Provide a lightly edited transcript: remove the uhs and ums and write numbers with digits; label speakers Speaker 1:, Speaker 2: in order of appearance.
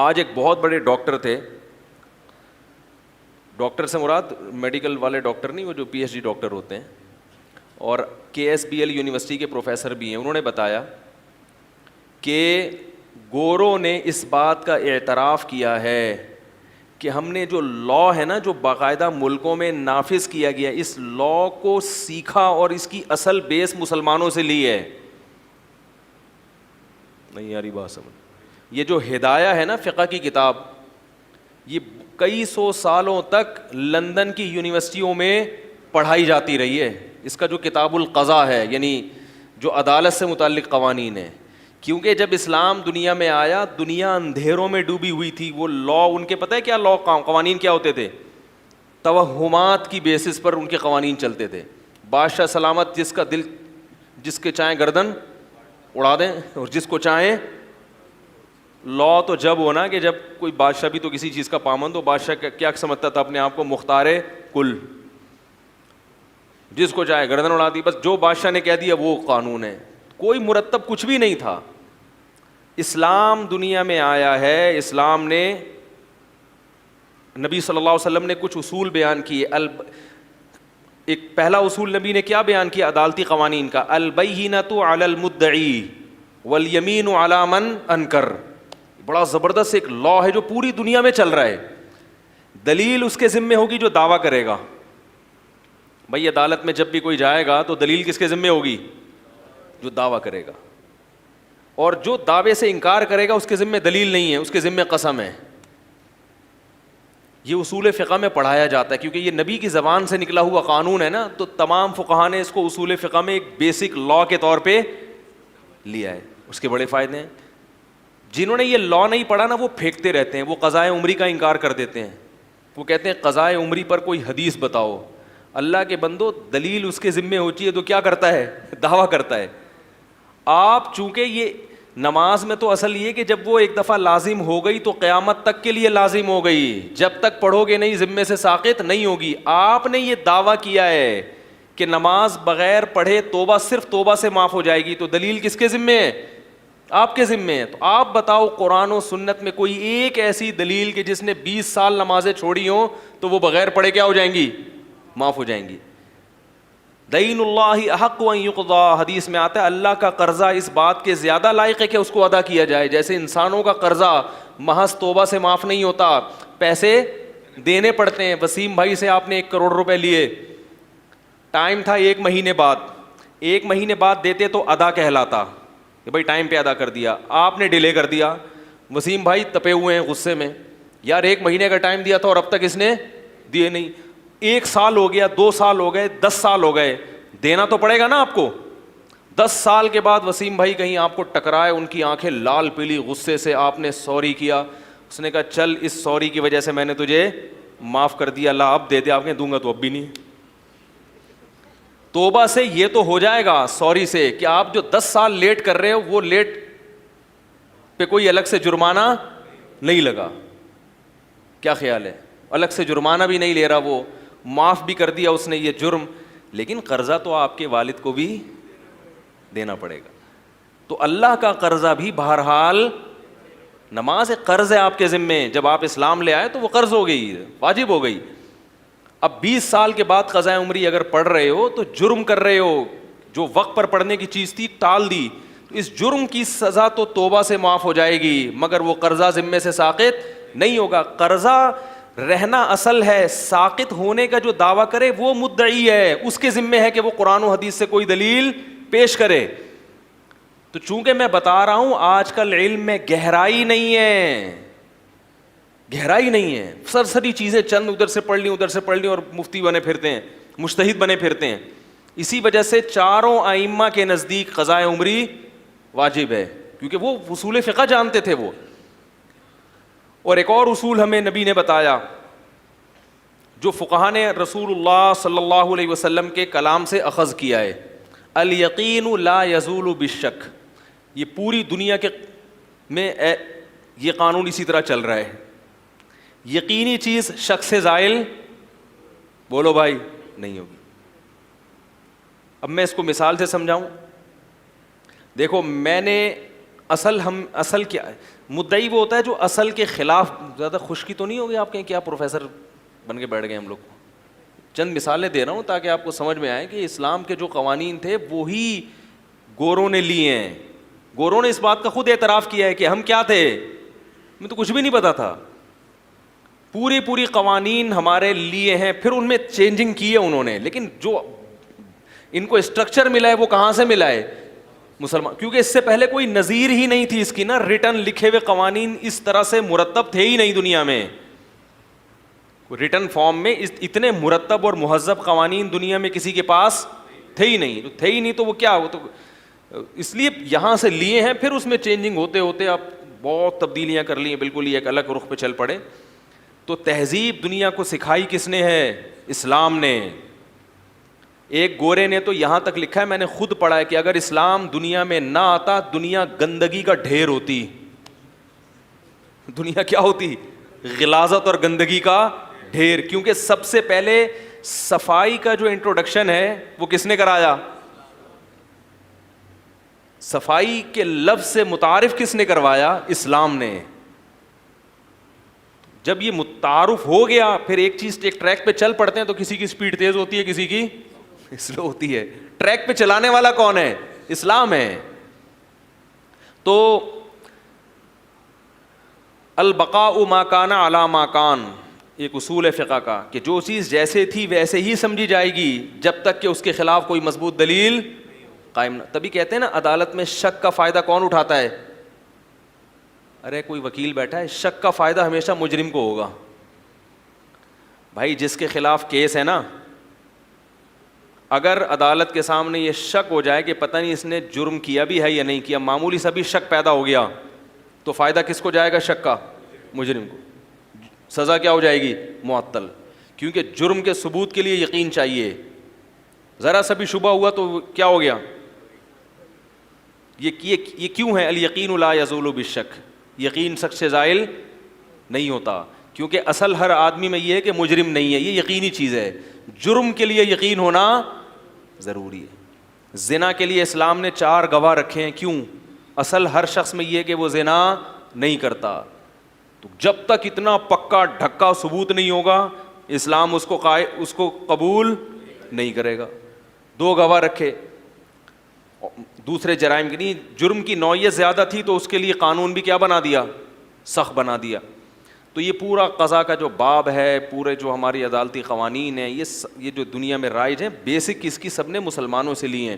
Speaker 1: آج ایک بہت بڑے ڈاکٹر تھے, ڈاکٹر سے مراد میڈیکل والے ڈاکٹر نہیں, وہ جو پی ایچ ڈی ڈاکٹر ہوتے ہیں, اور کے ایس بی ایل یونیورسٹی کے پروفیسر بھی ہیں. انہوں نے بتایا کہ گوروں نے اس بات کا اعتراف کیا ہے کہ ہم نے جو لا ہے نا, جو باقاعدہ ملکوں میں نافذ کیا گیا, اس لا کو سیکھا اور اس کی اصل بیس مسلمانوں سے لی ہے. نہیں یاری بات سمجھ. یہ جو ہدایہ ہے نا فقہ کی کتاب, یہ کئی سو سالوں تک لندن کی یونیورسٹیوں میں پڑھائی جاتی رہی ہے. اس کا جو کتاب القضاء ہے, یعنی جو عدالت سے متعلق قوانین ہیں, کیونکہ جب اسلام دنیا میں آیا دنیا اندھیروں میں ڈوبی ہوئی تھی. وہ لا ان کے پتہ ہے کیا لا قوانین کیا ہوتے تھے؟ توہمات کی بیسس پر ان کے قوانین چلتے تھے. بادشاہ سلامت, جس کا دل, جس کے چاہیں گردن اڑا دیں, اور جس کو چاہیں. لا تو جب ہونا کہ جب کوئی بادشاہ بھی تو کسی چیز کا پابند ہو. بادشاہ کیا سمجھتا تھا اپنے آپ کو؟ مختار کل, جس کو چاہے گردن اڑا دی. بس جو بادشاہ نے کہہ دیا وہ قانون ہے. کوئی مرتب کچھ بھی نہیں تھا. اسلام دنیا میں آیا ہے, اسلام نے, نبی صلی اللہ علیہ وسلم نے کچھ اصول بیان کیے. ایک پہلا اصول نبی نے کیا بیان کیا عدالتی قوانین کا؟ البینۃ علی المدعی والیمین علی من انکر. بڑا زبردست ایک لا ہے جو پوری دنیا میں چل رہا ہے. دلیل اس کے ذمے ہوگی جو دعویٰ کرے گا. بھائی عدالت میں جب بھی کوئی جائے گا تو دلیل کس کے ذمے ہوگی؟ جو دعویٰ کرے گا. اور جو دعوے سے انکار کرے گا اس کے ذمے دلیل نہیں ہے, اس کے ذمے قسم ہے. یہ اصول فقہ میں پڑھایا جاتا ہے کیونکہ یہ نبی کی زبان سے نکلا ہوا قانون ہے نا, تو تمام فقہا نے اس کو اصول فقہ میں ایک بیسک لا کے طور پہ لیا ہے. اس کے بڑے فائدے ہیں. جنہوں نے یہ لا نہیں پڑھا نا وہ پھینکتے رہتے ہیں, وہ قضائے عمری کا انکار کر دیتے ہیں. وہ کہتے ہیں قضائے عمری پر کوئی حدیث بتاؤ. اللہ کے بندو, دلیل اس کے ذمے ہوتی ہے تو کیا کرتا ہے؟ دعویٰ کرتا ہے. آپ چونکہ یہ نماز میں تو اصل یہ کہ جب وہ ایک دفعہ لازم ہو گئی تو قیامت تک کے لیے لازم ہو گئی, جب تک پڑھو گے نہیں ذمے سے ساقط نہیں ہوگی. آپ نے یہ دعویٰ کیا ہے کہ نماز بغیر پڑھے توبہ صرف توبہ سے معاف ہو جائے گی, تو دلیل کس کے ذمے ہے؟ آپ کے ذمے ہے. تو آپ بتاؤ قرآن و سنت میں کوئی ایک ایسی دلیل کہ جس نے 20 سال نمازیں چھوڑی ہوں تو وہ بغیر پڑھے کیا ہو جائیں گی؟ معاف ہو جائیں گی. دین اللہ احق ان یقضی, حدیث میں آتا ہے اللہ کا قرضہ اس بات کے زیادہ لائق ہے کہ اس کو ادا کیا جائے. جیسے انسانوں کا قرضہ محض توبہ سے معاف نہیں ہوتا, پیسے دینے پڑتے ہیں. وسیم بھائی سے آپ نے 1 کروڑ روپے لیے, ٹائم تھا 1 مہینے بعد, 1 مہینے بعد دیتے تو ادا کہلاتا کہ بھائی ٹائم پہ ادا کر دیا. آپ نے ڈیلے کر دیا. وسیم بھائی تپے ہوئے ہیں غصے میں, یار 1 مہینے کا ٹائم دیا تھا اور اب تک اس نے دیے نہیں. 1 سال ہو گیا, 2 سال ہو گئے, 10 سال ہو گئے, دینا تو پڑے گا نا آپ کو. 10 سال کے بعد وسیم بھائی کہیں آپ کو ٹکرائے, ان کی آنکھیں لال پیلی غصے سے, آپ نے سوری کیا. اس نے کہا چل اس سوری کی وجہ سے میں نے تجھے معاف کر دیا, اللہ اب دے دے. آپ نے دوں گا تو اب بھی نہیں. توبہ سے یہ تو ہو جائے گا, سوری سے کہ آپ جو 10 سال لیٹ کر رہے ہو وہ لیٹ پہ کوئی الگ سے جرمانہ نہیں لگا. کیا خیال ہے؟ الگ سے جرمانہ بھی نہیں لے رہا, وہ معاف بھی کر دیا اس نے یہ جرم. لیکن قرضہ تو آپ کے والد کو بھی دینا پڑے گا. تو اللہ کا قرضہ بھی بہرحال, نماز ایک قرض ہے آپ کے ذمے. جب آپ اسلام لے آئے تو وہ قرض ہو گئی, واجب ہو گئی. اب 20 سال کے بعد قضاء عمری اگر پڑھ رہے ہو تو جرم کر رہے ہو, جو وقت پر پڑھنے کی چیز تھی ٹال دی, تو اس جرم کی سزا تو توبہ سے معاف ہو جائے گی, مگر وہ قرضہ ذمے سے ساقط نہیں ہوگا. قرضہ رہنا اصل ہے, ساقط ہونے کا جو دعویٰ کرے وہ مدعی ہے, اس کے ذمے ہے کہ وہ قرآن و حدیث سے کوئی دلیل پیش کرے. تو چونکہ میں بتا رہا ہوں آج کل علم میں گہرائی نہیں ہے, گہرائی نہیں ہے, سرسری چیزیں چند ادھر سے پڑھ لی ادھر سے پڑھ لی اور مفتی بنے پھرتے ہیں, مجتہد بنے پھرتے ہیں. اسی وجہ سے چاروں ائمہ کے نزدیک قضاء عمری واجب ہے, کیونکہ وہ اصول فقہ جانتے تھے وہ. اور ایک اور اصول ہمیں نبی نے بتایا جو فقہا نے رسول اللہ صلی اللہ علیہ وسلم کے کلام سے اخذ کیا ہے, الیقین لا یزول بالشک. یہ پوری دنیا کے میں یہ قانون اسی طرح چل رہا ہے. یقینی چیز شک سے زائل, بولو بھائی, نہیں ہوگی. اب میں اس کو مثال سے سمجھاؤں. دیکھو میں نے اصل کیا ہے, مدعی وہ ہوتا ہے جو اصل کے خلاف. زیادہ خشکی تو نہیں ہوگی آپ کہیں کیا پروفیسر بن کے بیٹھ گئے ہم لوگ. چند مثالیں دے رہا ہوں تاکہ آپ کو سمجھ میں آئے کہ اسلام کے جو قوانین تھے وہی گوروں نے لیے ہیں. گوروں نے اس بات کا خود اعتراف کیا ہے کہ ہم کیا تھے, ہمیں تو کچھ بھی نہیں پتا تھا, پوری قوانین ہمارے لیے ہیں. پھر ان میں چینجنگ کی ہے انہوں نے, لیکن جو ان کو اسٹرکچر ملا ہے وہ کہاں سے ملا ہے؟ مسلمان. کیونکہ اس سے پہلے کوئی نظیر ہی نہیں تھی اس کی نا, ریٹن لکھے ہوئے قوانین اس طرح سے مرتب تھے ہی نہیں دنیا میں. ریٹن فارم میں اتنے مرتب اور مہذب قوانین دنیا میں کسی کے پاس تھے ہی نہیں. تو وہ کیا, وہ تو اس لیے یہاں سے لیے ہیں. پھر اس میں چینجنگ ہوتے ہوتے اب بہت تبدیلیاں کر لی ہیں, بالکل ہی ایک الگ رخ پہ چل پڑے. تو تہذیب دنیا کو سکھائی کس نے ہے؟ اسلام نے. ایک گورے نے تو یہاں تک لکھا ہے, میں نے خود پڑھا ہے, کہ اگر اسلام دنیا میں نہ آتا دنیا گندگی کا ڈھیر ہوتی. دنیا کیا ہوتی؟ غلاظت اور گندگی کا ڈھیر. کیونکہ سب سے پہلے صفائی کا جو انٹروڈکشن ہے وہ کس نے کرایا؟ صفائی کے لفظ سے متعارف کس نے کروایا؟ اسلام نے. جب یہ متعارف ہو گیا پھر ایک چیز, ایک ٹریک پہ چل پڑتے ہیں تو کسی کی سپیڈ تیز ہوتی ہے, کسی کی سلو ہوتی ہے. ٹریک پہ چلانے والا کون ہے؟ اسلام ہے. تو البقاء ما کان علی ما کان ایک اصول فقہ کا, کہ جو چیز جیسے تھی ویسے ہی سمجھی جائے گی جب تک کہ اس کے خلاف کوئی مضبوط دلیل قائم نہ. تبھی کہتے ہیں نا عدالت میں شک کا فائدہ کون اٹھاتا ہے؟ ارے کوئی وکیل بیٹھا ہے, شک کا فائدہ ہمیشہ مجرم کو ہوگا. بھائی جس کے خلاف کیس ہے نا, اگر عدالت کے سامنے یہ شک ہو جائے کہ پتہ نہیں اس نے جرم کیا بھی ہے یا نہیں کیا, معمولی سا بھی شک پیدا ہو گیا, تو فائدہ کس کو جائے گا؟ شک کا, مجرم کو. سزا کیا ہو جائے گی؟ معطل. کیونکہ جرم کے ثبوت کے لیے یقین چاہیے. ذرا سا بھی شبہ ہوا تو کیا ہو گیا؟ یہ کیوں ہے؟ الیقین لا یزول بالشک, یقین شک سے زائل نہیں ہوتا. کیونکہ اصل ہر آدمی میں یہ ہے کہ مجرم نہیں ہے, یہ یقینی چیز ہے. جرم کے لیے یقین ہونا ضروری ہے. زنا کے لیے اسلام نے 4 گواہ رکھے ہیں. کیوں؟ اصل ہر شخص میں یہ ہے کہ وہ زنا نہیں کرتا. تو جب تک اتنا پکا ڈھکا ثبوت نہیں ہوگا اسلام اس کو قبول نہیں کرے گا. 2 گواہ رکھے. دوسرے جرائم کی نہیں, جرم کی نوعیت زیادہ تھی تو اس کے لیے قانون بھی کیا بنا دیا؟ سخت بنا دیا. تو یہ پورا قضا کا جو باب ہے, پورے جو ہماری عدالتی قوانین ہیں, یہ جو دنیا میں رائج ہیں, بیسک اس کی سب نے مسلمانوں سے لی ہیں.